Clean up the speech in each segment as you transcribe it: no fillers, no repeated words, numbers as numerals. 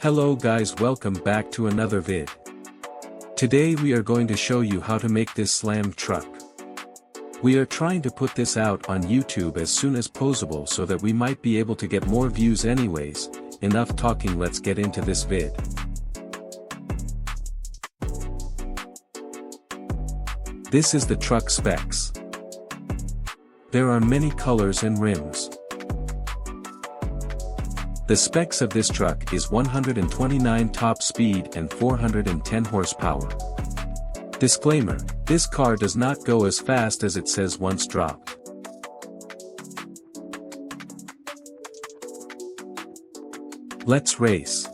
Hello guys, welcome back to another vid. Today we are going to show you how to make this slammed truck. We are trying to put this out on YouTube as soon as possible so that we might be able to get more views anyways. Enough talking, let's get into this vid. This is the truck specs. There are many colors and rims. The specs of this truck is 129 top speed and 410 horsepower. Disclaimer: this car does not go as fast as it says once dropped. Let's race.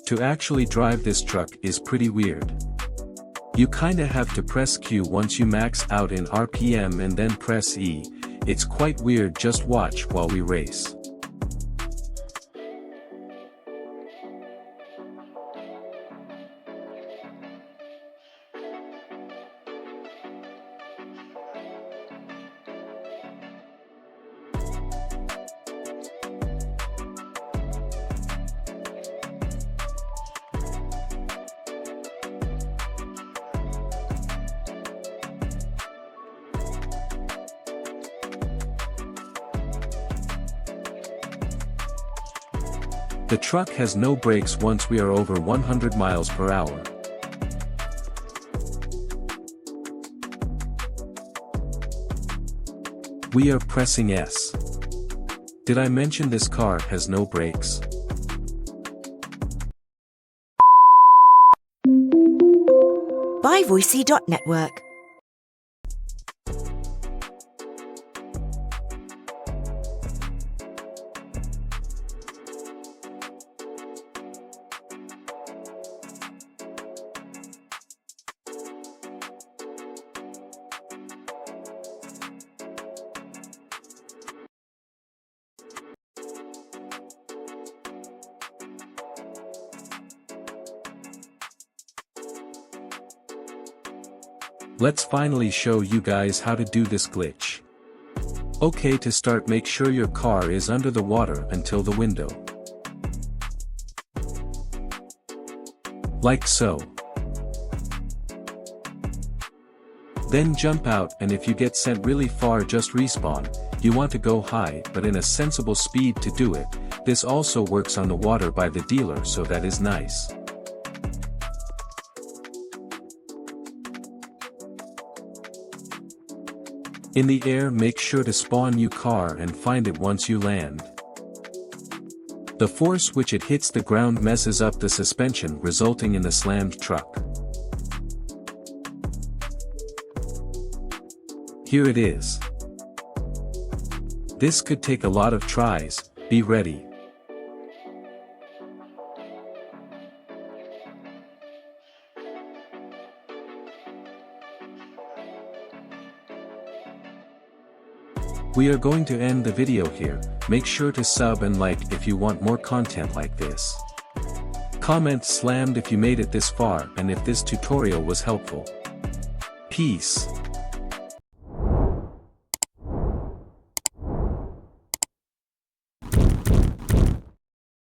To actually drive this truck is pretty weird. You kinda have to press Q once you max out in RPM and then press E. It's quite weird, just watch while we race. The truck has no brakes once we are over 100 miles per hour. We are pressing S. Did I mention this car has no brakes? ByVoicey.network. Let's finally show you guys how to do this glitch. Okay, to start, make sure your car is under the water until the window. Like so. Then jump out, and if you get sent really far, just respawn. You want to go high but in a sensible speed to do it. This also works on the water by the dealer, so that is nice. In the air, make sure to spawn your car and find it once you land. The force which it hits the ground messes up the suspension, resulting in the slammed truck. Here it is. This could take a lot of tries, be ready. We are going to end the video here. Make sure to sub and like if you want more content like this. Comment slammed if you made it this far and if this tutorial was helpful. Peace.